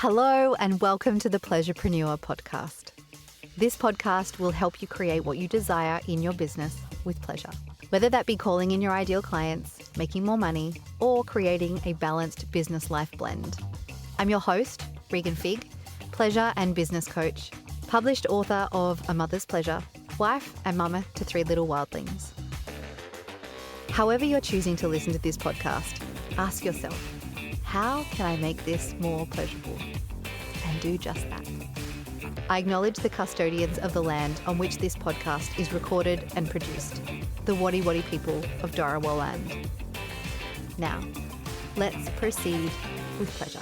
Hello and welcome to the Pleasurepreneur Podcast. This podcast will help you create what you desire in your business with pleasure. Whether that be calling in your ideal clients, making more money, or creating a balanced business life blend. I'm your host, Regan Figg, pleasure and business coach, published author of A Mother's Pleasure, wife and mama to 3 little wildlings. However you're choosing to listen to this podcast, ask yourself, how can I make this more pleasurable? And do just that. I acknowledge the custodians of the land on which this podcast is recorded and produced, the Wadi Wadi people of Dharawal land. Now, let's proceed with pleasure.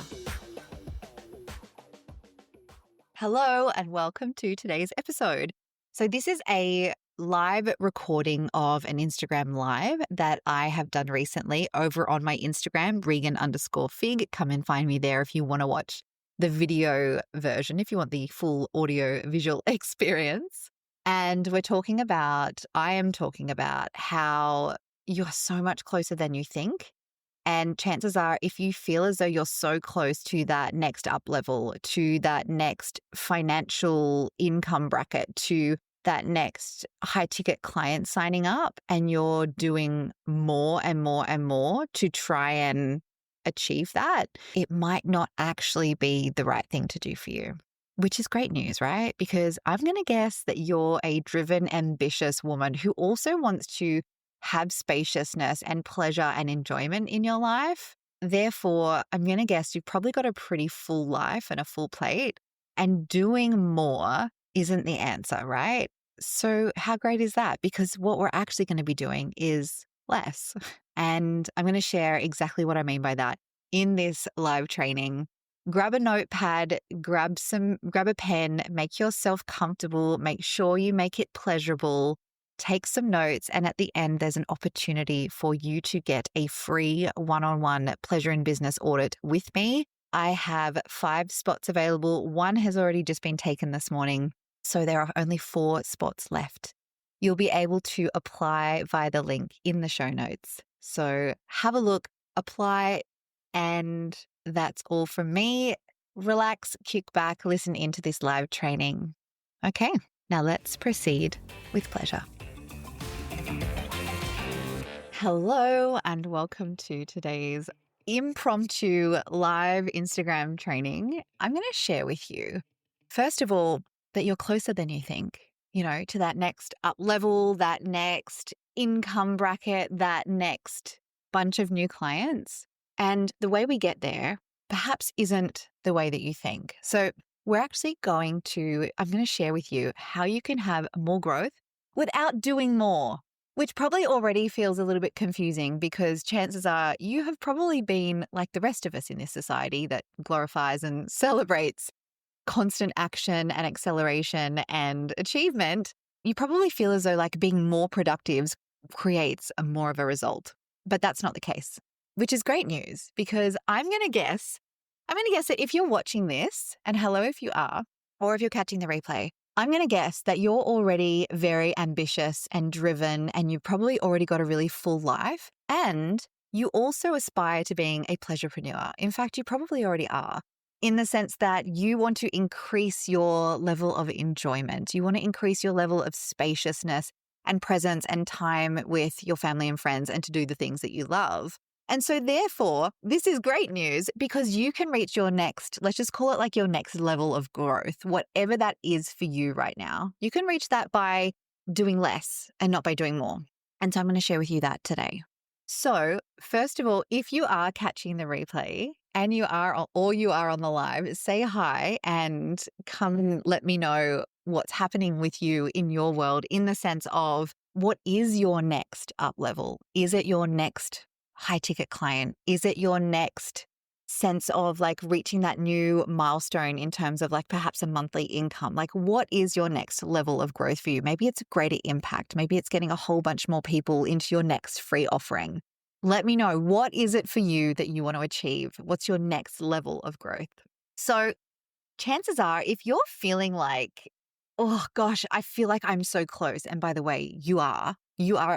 Hello and welcome to today's episode. So this is a live recording of an Instagram live that I have done recently over on my Instagram, Regan_Figg. Come and find me there if you want to watch the video version, if you want the full audio visual experience. And I am talking about how you're so much closer than you think. And chances are, if you feel as though you're so close to that next up level, to that next financial income bracket, to that next high ticket client signing up, and you're doing more and more and more to try and achieve that, it might not actually be the right thing to do for you, which is great news, right? Because I'm going to guess that you're a driven, ambitious woman who also wants to have spaciousness and pleasure and enjoyment in your life. Therefore, I'm going to guess you've probably got a pretty full life and a full plate, and doing more isn't the answer, right? So how great is that? Because what we're actually going to be doing is less. And I'm going to share exactly what I mean by that in this live training. Grab a notepad, grab a pen, make yourself comfortable, make sure you make it pleasurable, take some notes, and at the end, there's an opportunity for you to get a free one-on-one pleasure in business audit with me. I have 5 spots available. 1 has already just been taken this morning, so there are only 4 spots left. You'll be able to apply via the link in the show notes. So have a look, apply, and that's all from me. Relax, kick back, listen into this live training. Okay, now let's proceed with pleasure. Hello and welcome to today's impromptu live Instagram training. I'm going to share with you, first of all, that you're closer than you think, to that next up level, that next income bracket, that next bunch of new clients. And the way we get there perhaps isn't the way that you think. So I'm going to share with you how you can have more growth without doing more, which probably already feels a little bit confusing because chances are you have probably been like the rest of us in this society that glorifies and celebrates constant action and acceleration and achievement. You probably feel as though like being more productive creates more of a result, but that's not the case, which is great news because I'm going to guess that if you're watching this, and hello if you are, or if you're catching the replay, I'm going to guess that you're already very ambitious and driven, and you've probably already got a really full life, and you also aspire to being a pleasurepreneur. In fact, you probably already are, in the sense that you want to increase your level of enjoyment. You want to increase your level of spaciousness and presence and time with your family and friends and to do the things that you love. And so therefore, this is great news because you can reach your next, let's just call it like your next level of growth, whatever that is for you right now. You can reach that by doing less and not by doing more. And so I'm going to share with you that today. So first of all, if you are catching the replay and you are on the live, say hi and come and let me know what's happening with you in your world in the sense of what is your next up level? Is it your next high ticket client? Is it your next sense of like reaching that new milestone in terms of like perhaps a monthly income? Like what is your next level of growth for you? Maybe it's a greater impact. Maybe it's getting a whole bunch more people into your next free offering. Let me know, what is it for you that you want to achieve? What's your next level of growth? So chances are if you're feeling like, oh gosh, I feel like I'm so close. And by the way, you are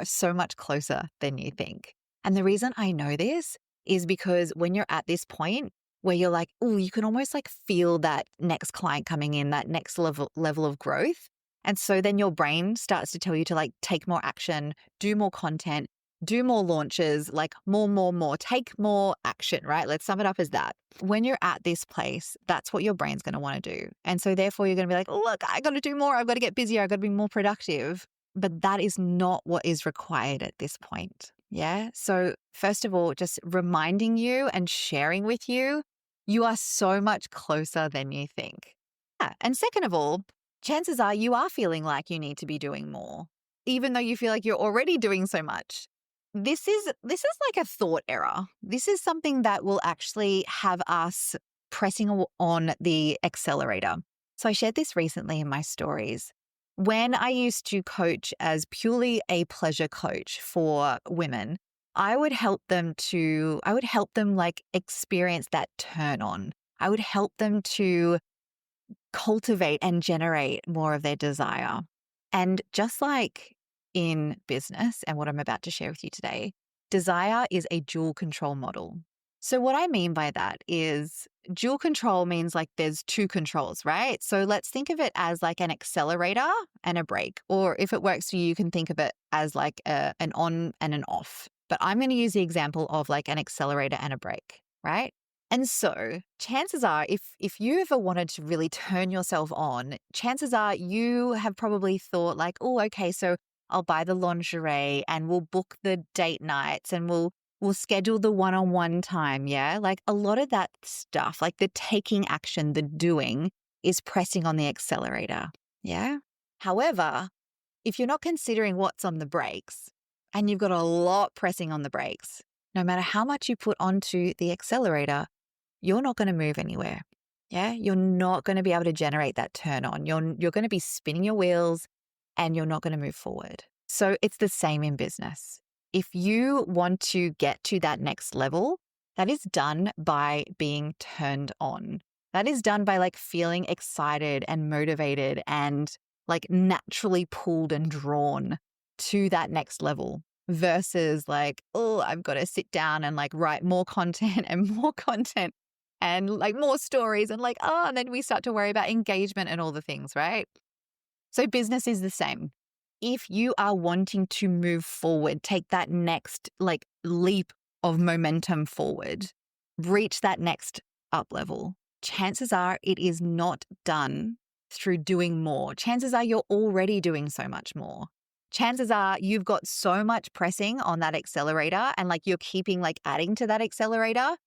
so much closer than you think. And the reason I know this is because when you're at this point, where you're like, oh, you can almost like feel that next client coming in, that next level of growth. And so then your brain starts to tell you to like take more action, do more content, do more launches, like more, take more action, right? Let's sum it up as that. When you're at this place, that's what your brain's going to want to do. And so therefore you're going to be like, look, I got to do more. I've got to get busier. I've got to be more productive. But that is not what is required at this point. Yeah. So first of all, just reminding you and sharing with you, you are so much closer than you think. Yeah. And second of all, chances are you are feeling like you need to be doing more, even though you feel like you're already doing so much. This is like a thought error. This is something that will actually have us pressing on the accelerator. So I shared this recently in my stories. When I used to coach as purely a pleasure coach for women, I would help them like experience that turn on. I would help them to cultivate and generate more of their desire. And just like in business and what I'm about to share with you today, desire is a dual control model. So what I mean by that is dual control means like there's two controls, right? So let's think of it as like an accelerator and a brake. Or if it works for you, you can think of it as like an on and an off. But I'm going to use the example of like an accelerator and a brake, right? And so chances are if you ever wanted to really turn yourself on, chances are you have probably thought like, oh, okay, so I'll buy the lingerie and we'll book the date nights and we'll schedule the one-on-one time, yeah? Like a lot of that stuff, like the taking action, the doing is pressing on the accelerator, yeah? However, if you're not considering what's on the brakes and you've got a lot pressing on the brakes, no matter how much you put onto the accelerator, you're not going to move anywhere, yeah? You're not going to be able to generate that turn on. You're going to be spinning your wheels and you're not going to move forward. So it's the same in business. If you want to get to that next level, that is done by being turned on. That is done by like feeling excited and motivated and like naturally pulled and drawn to that next level versus like, oh, I've got to sit down and like write more content and more content and like more stories and like, oh, and then we start to worry about engagement and all the things, right? So business is the same. If you are wanting to move forward, take that next like leap of momentum forward, reach that next up level, chances are it is not done through doing more. Chances are you're already doing so much more. Chances are you've got so much pressing on that accelerator and like you're keeping like adding to that accelerator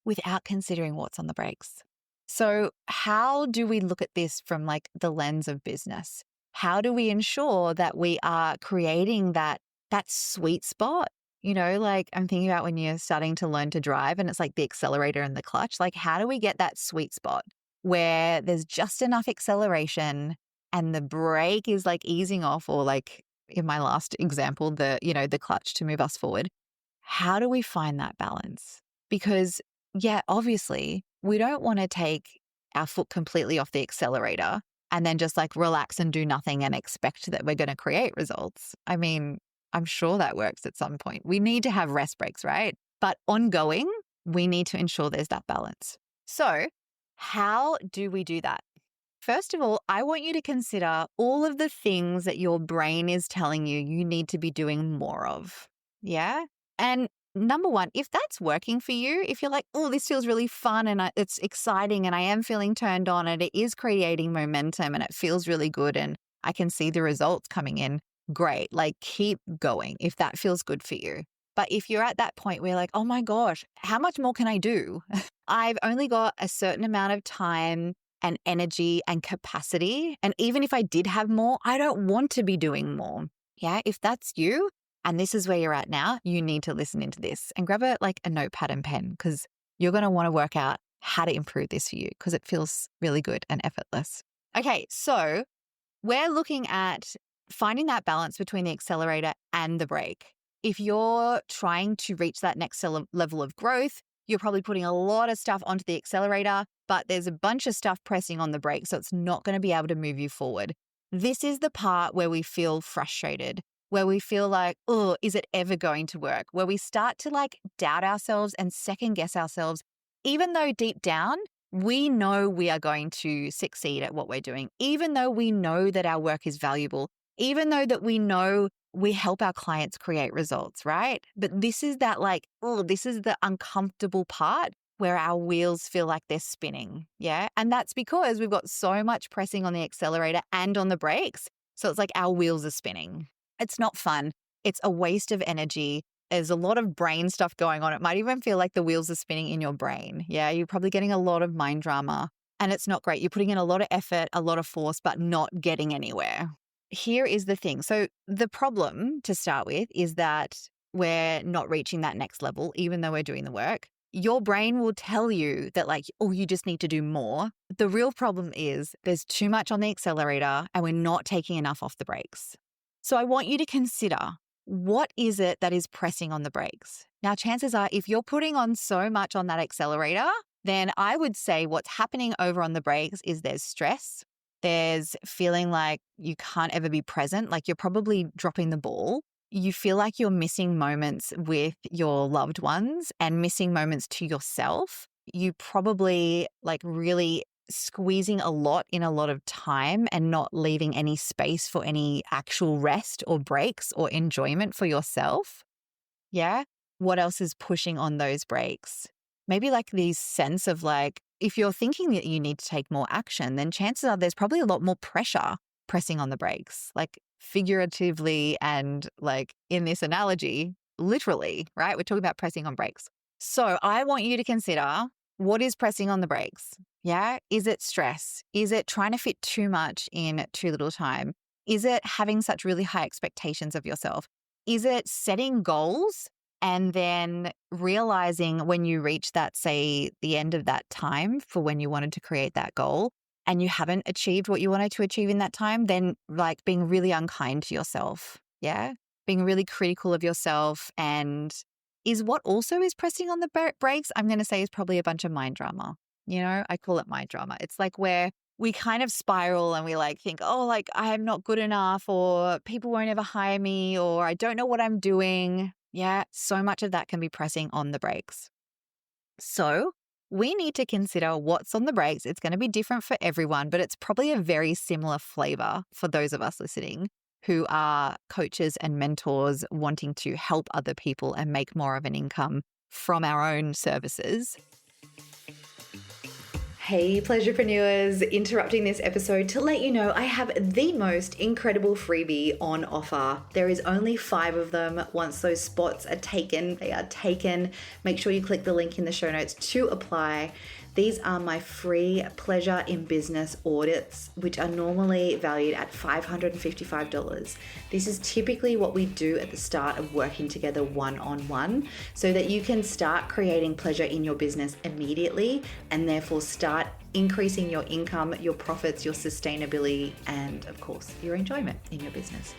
without considering what's on the brakes. So how do we look at this from like the lens of business? How do we ensure that we are creating that sweet spot? You know, like I'm thinking about when you're starting to learn to drive and it's like the accelerator and the clutch. Like, how do we get that sweet spot where there's just enough acceleration and the brake is like easing off, or like in my last example, the clutch to move us forward? How do we find that balance? Because yeah, obviously we don't want to take our foot completely off the accelerator and then just like relax and do nothing and expect that we're going to create results. I mean, I'm sure that works at some point. We need to have rest breaks, right? But ongoing, we need to ensure there's that balance. So how do we do that? First of all, I want you to consider all of the things that your brain is telling you you need to be doing more of. Yeah? And number one, if that's working for you, if you're like, oh, this feels really fun and it's exciting and I am feeling turned on and it is creating momentum and it feels really good and I can see the results coming in, great. Like keep going if that feels good for you. But if you're at that point where you're like, oh my gosh, how much more can I do? I've only got a certain amount of time and energy and capacity. And even if I did have more, I don't want to be doing more. Yeah. If that's you, and this is where you're at now, you need to listen into this and grab a notepad and pen because you're going to want to work out how to improve this for you because it feels really good and effortless. Okay, so we're looking at finding that balance between the accelerator and the brake. If you're trying to reach that next level of growth, you're probably putting a lot of stuff onto the accelerator, but there's a bunch of stuff pressing on the brake, so it's not going to be able to move you forward. This is the part where we feel frustrated, where we feel like, oh, is it ever going to work? Where we start to like doubt ourselves and second guess ourselves Even though deep down, we know we are going to succeed at what we're doing, even though we know that our work is valuable, even though that we know we help our clients create results, right? But this is that this is the uncomfortable part where our wheels feel like they're spinning. Yeah. And that's because we've got so much pressing on the accelerator and on the brakes. So it's like our wheels are spinning. It's not fun. It's a waste of energy. There's a lot of brain stuff going on. It might even feel like the wheels are spinning in your brain. Yeah. You're probably getting a lot of mind drama and it's not great. You're putting in a lot of effort, a lot of force, but not getting anywhere. Here is the thing. So the problem to start with is that we're not reaching that next level, even though we're doing the work. Your brain will tell you that you just need to do more. The real problem is there's too much on the accelerator and we're not taking enough off the brakes. So I want you to consider, what is it that is pressing on the brakes? Now, chances are if you're putting on so much on that accelerator, then I would say what's happening over on the brakes is there's stress. There's feeling like you can't ever be present, like you're probably dropping the ball. You feel like you're missing moments with your loved ones and missing moments to yourself. You probably really squeezing a lot in a lot of time and not leaving any space for any actual rest or breaks or enjoyment for yourself. Yeah. What else is pushing on those brakes? Maybe these sense of if you're thinking that you need to take more action, then chances are there's probably a lot more pressure pressing on the brakes, figuratively and in this analogy, literally, right? We're talking about pressing on brakes. So I want you to consider, what is pressing on the brakes? Yeah. Is it stress? Is it trying to fit too much in too little time? Is it having such really high expectations of yourself? Is it setting goals and then realizing when you reach that, say, the end of that time for when you wanted to create that goal, and you haven't achieved what you wanted to achieve in that time, then being really unkind to yourself. Yeah. Being really critical of yourself. And is what also is pressing on the brakes, I'm going to say, is probably a bunch of mind drama. I call it mind drama. It's where we kind of spiral and we think, I'm not good enough, or people won't ever hire me, or I don't know what I'm doing. Yeah. So much of that can be pressing on the brakes. So we need to consider what's on the brakes. It's going to be different for everyone, but it's probably a very similar flavor for those of us listening who are coaches and mentors wanting to help other people and make more of an income from our own services. Hey, Pleasurepreneurs, interrupting this episode to let you know I have the most incredible freebie on offer. There is only 5 of them. Once those spots are taken, they are taken. Make sure you click the link in the show notes to apply. These are my free Pleasure in Business audits, which are normally valued at $555. This is typically what we do at the start of working together one-on-one, so that you can start creating pleasure in your business immediately and therefore start increasing your income, your profits, your sustainability, and of course, your enjoyment in your business.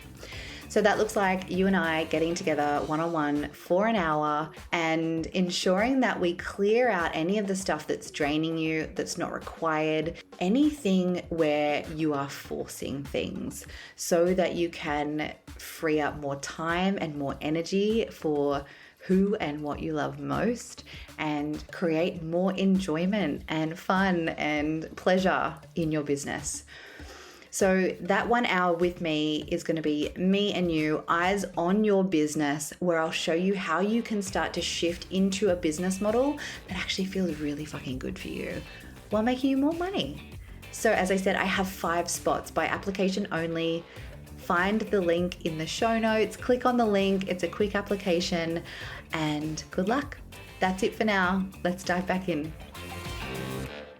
So that looks like you and I getting together one-on-one for an hour and ensuring that we clear out any of the stuff that's draining you, that's not required, anything where you are forcing things, so that you can free up more time and more energy for who and what you love most and create more enjoyment and fun and pleasure in your business. So that 1 hour with me is going to be me and you, eyes on your business, where I'll show you how you can start to shift into a business model that actually feels really fucking good for you while making you more money. So as I said, I have 5 spots by application only. Find the link in the show notes, click on the link. It's a quick application and good luck. That's it for now. Let's dive back in.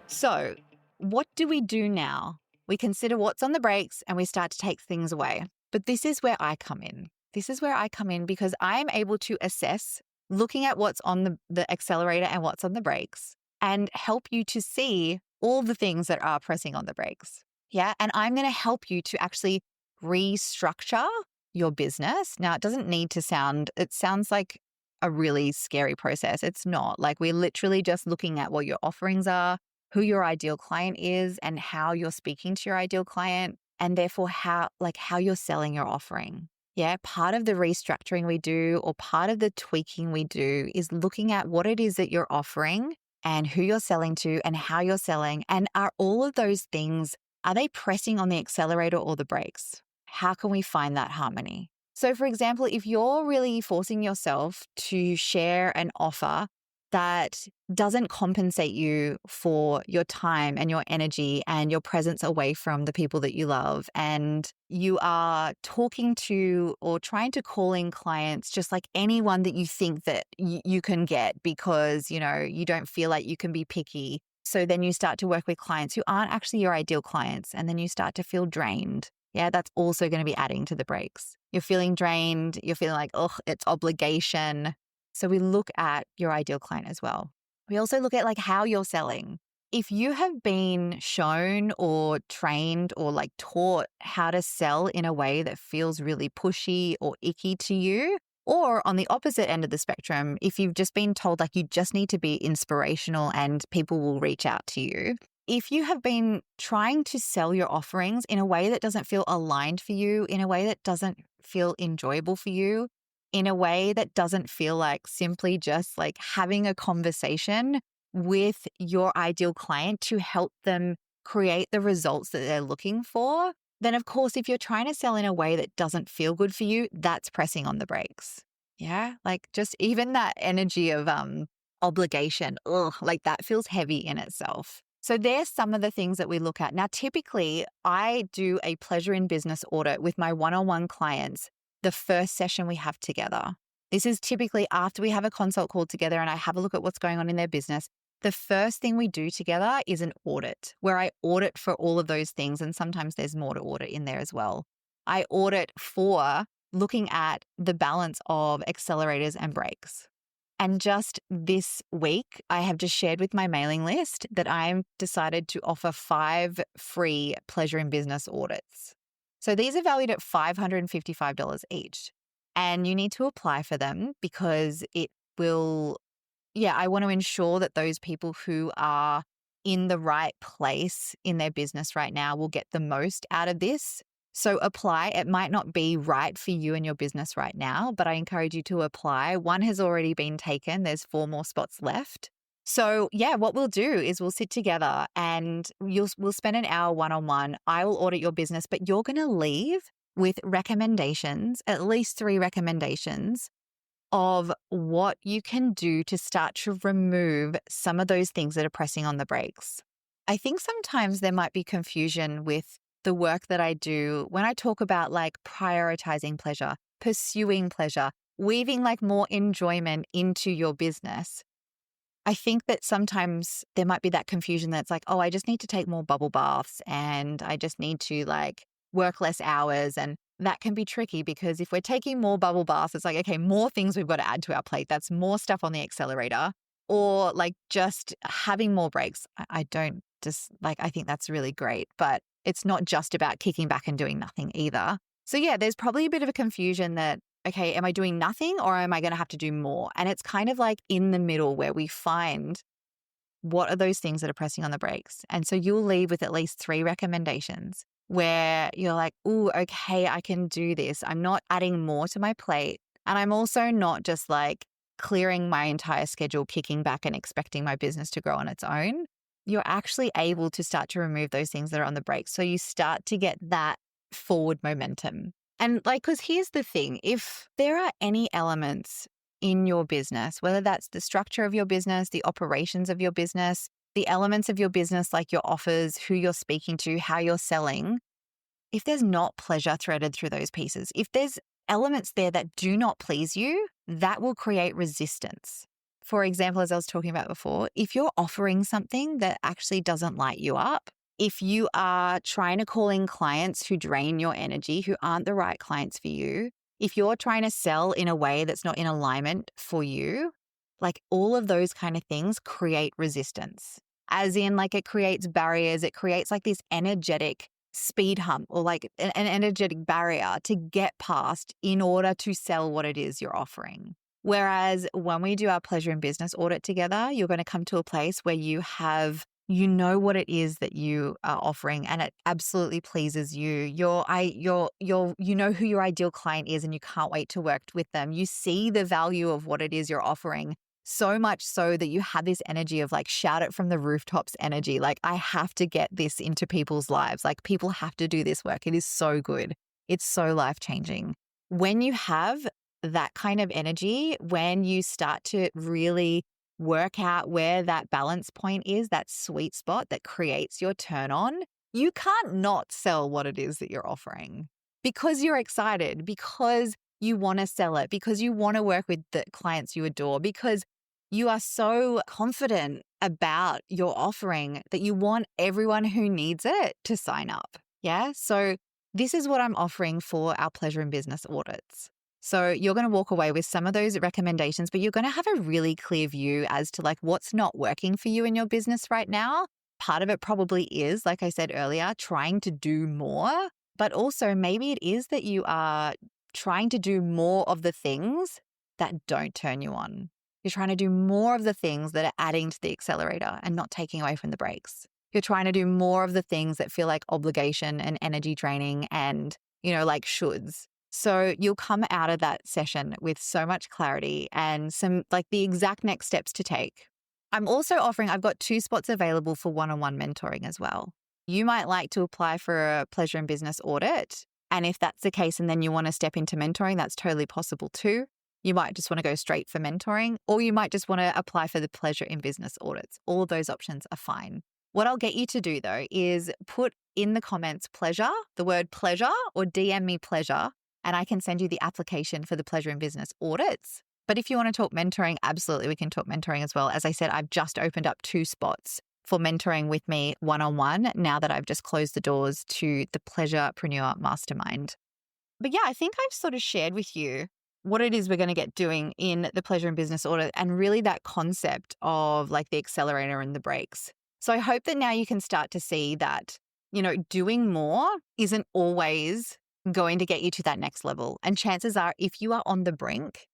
So what do we do now? We consider what's on the brakes and we start to take things away. But this is where I come in. This is where I come in because I am able to assess, looking at what's on the accelerator and what's on the brakes, and help you to see all the things that are pressing on the brakes. Yeah. And I'm going to help you to actually restructure your business. Now, it doesn't need to it sounds like a really scary process. It's not. We're literally just looking at what your offerings are, who your ideal client is, and how you're speaking to your ideal client, and therefore how you're selling your offering. Yeah, part of the restructuring we do, or part of the tweaking we do, is looking at what it is that you're offering and who you're selling to and how you're selling. And are all of those things, are they pressing on the accelerator or the brakes? How can we find that harmony? So for example, if you're really forcing yourself to share an offer that doesn't compensate you for your time and your energy and your presence away from the people that you love, and you are talking to or trying to call in clients, just like anyone that you think that you can get because, you don't feel like you can be picky. So then you start to work with clients who aren't actually your ideal clients, and then you start to feel drained. Yeah, that's also going to be adding to the brakes. You're feeling drained. You're feeling like, oh, it's obligation. So we look at your ideal client as well. We also look at like how you're selling. If you have been shown or trained or like taught how to sell in a way that feels really pushy or icky to you, or on the opposite end of the spectrum, if you've just been told like you just need to be inspirational and people will reach out to you, if you have been trying to sell your offerings in a way that doesn't feel aligned for you, in a way that doesn't feel enjoyable for you, in a way that doesn't feel like simply just like having a conversation with your ideal client to help them create the results that they're looking for, then of course, if you're trying to sell in a way that doesn't feel good for you, that's pressing on the brakes. Yeah. Like just even that energy of obligation, like that feels heavy in itself. So there's some of the things that we look at. Now, typically I do a pleasure in business audit with my one-on-one clients the first session we have together. This is typically after we have a consult call together and I have a look at what's going on in their business. The first thing we do together is an audit where I audit for all of those things. And sometimes there's more to audit in there as well. I audit for looking at the balance of accelerators and brakes. And just this week, I have just shared with my mailing list that I'm decided to offer 5 free pleasure in business audits. So these are valued at $555 each. And you need to apply for them because it will, I want to ensure that those people who are in the right place in their business right now will get the most out of this. So apply. It might not be right for you and your business right now, but I encourage you to apply. 1 has already been taken. There's 4 more spots left. So what we'll do is we'll sit together and we'll spend an hour one-on-one. I will audit your business, but you're going to leave with recommendations, at least 3 recommendations of what you can do to start to remove some of those things that are pressing on the brakes. I think sometimes there might be confusion with the work that I do when I talk about like prioritizing pleasure, pursuing pleasure, weaving like more enjoyment into your business. I think that sometimes there might be that confusion that's like, oh, I just need to take more bubble baths and I just need to like work less hours. And that can be tricky because if we're taking more bubble baths, it's like, okay, more things we've got to add to our plate. That's more stuff on the accelerator. Or like just having more breaks. I think that's really great, but it's not just about kicking back and doing nothing either. So there's probably a bit of a confusion that, okay, am I doing nothing or am I going to have to do more? And it's kind of like in the middle where we find what are those things that are pressing on the brakes. And so you'll leave with at least 3 recommendations where you're like, ooh, okay, I can do this. I'm not adding more to my plate. And I'm also not just like clearing my entire schedule, kicking back and expecting my business to grow on its own. You're actually able to start to remove those things that are on the brakes. So you start to get that forward momentum. And because here's the thing, if there are any elements in your business, whether that's the structure of your business, the operations of your business, the elements of your business, like your offers, who you're speaking to, how you're selling, if there's not pleasure threaded through those pieces, if there's elements there that do not please you, that will create resistance. For example, as I was talking about before, if you're offering something that actually doesn't light you up, if you are trying to call in clients who drain your energy, who aren't the right clients for you, if you're trying to sell in a way that's not in alignment for you, like all of those kind of things create resistance. As in like it creates barriers, it creates like this energetic speed hump or like an energetic barrier to get past in order to sell what it is you're offering. Whereas when we do our pleasure in business audit together, you're going to come to a place where you know what it is that you are offering and it absolutely pleases you. You know who your ideal client is and you can't wait to work with them. You see the value of what it is you're offering. So much so that you had this energy of like shout it from the rooftops energy. Like, I have to get this into people's lives. Like, people have to do this work. It is so good. It's so life-changing. When you have that kind of energy, when you start to really work out where that balance point is, that sweet spot that creates your turn on, you can't not sell what it is that you're offering because you're excited, because you want to sell it, because you want to work with the clients you adore, because you are so confident about your offering that you want everyone who needs it to sign up. Yeah. So this is what I'm offering for our pleasure in business audits. So you're going to walk away with some of those recommendations, but you're going to have a really clear view as to like what's not working for you in your business right now. Part of it probably is, like I said earlier, trying to do more, but also maybe it is that you are trying to do more of the things that don't turn you on. You're trying to do more of the things that are adding to the accelerator and not taking away from the brakes. You're trying to do more of the things that feel like obligation and energy draining and, like shoulds. So you'll come out of that session with so much clarity and some like the exact next steps to take. I'm also offering, I've got 2 spots available for one-on-one mentoring as well. You might like to apply for a pleasure in business audit. And if that's the case and then you want to step into mentoring, that's totally possible too. You might just want to go straight for mentoring, or you might just want to apply for the pleasure in business audits. All of those options are fine. What I'll get you to do though is put in the comments pleasure, the word pleasure, or DM me pleasure, and I can send you the application for the pleasure in business audits. But if you want to talk mentoring, absolutely, we can talk mentoring as well. As I said, I've just opened up 2 spots for mentoring with me one-on-one now that I've just closed the doors to the Pleasurepreneur Mastermind. But yeah, I think I've sort of shared with you what it is we're going to get doing in the pleasure and business audit and really that concept of like the accelerator and the brakes. So I hope that now you can start to see that, doing more isn't always going to get you to that next level. And chances are if you are on the brink,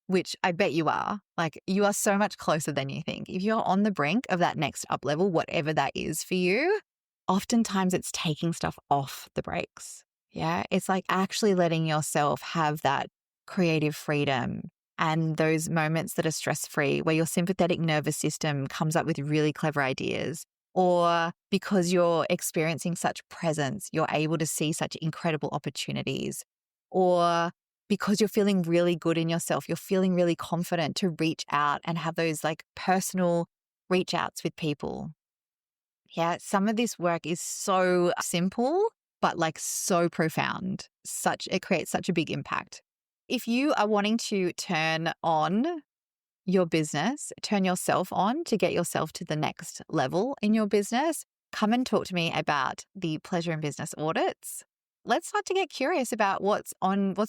which I bet you are, like you are so much closer than you think. If you're on the brink of that next up level, whatever that is for you, oftentimes it's taking stuff off the brakes. Yeah. It's like actually letting yourself have that creative freedom and those moments that are stress-free where your sympathetic nervous system comes up with really clever ideas, or because you're experiencing such presence, you're able to see such incredible opportunities, or because you're feeling really good in yourself, you're feeling really confident to reach out and have those like personal reach outs with people. Yeah, some of this work is so simple, but like so profound. It creates such a big impact. If you are wanting to turn on your business, turn yourself on to get yourself to the next level in your business, come and talk to me about the pleasure in business audits. Let's start to get curious about what's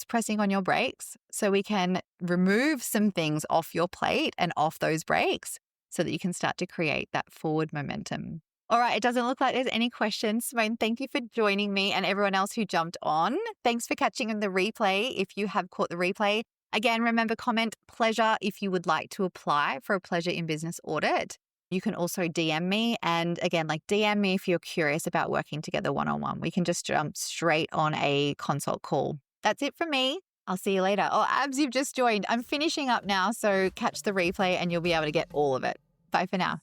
pressing on your brakes so we can remove some things off your plate and off those brakes so that you can start to create that forward momentum. All right, it doesn't look like there's any questions. Simone, thank you for joining me and everyone else who jumped on. Thanks for catching the replay if you have caught the replay. Again, remember, comment pleasure if you would like to apply for a pleasure in business audit. You can also DM me. And again, DM me if you're curious about working together one-on-one. We can just jump straight on a consult call. That's it from me. I'll see you later. Oh, Abs, you've just joined. I'm finishing up now, so catch the replay and you'll be able to get all of it. Bye for now.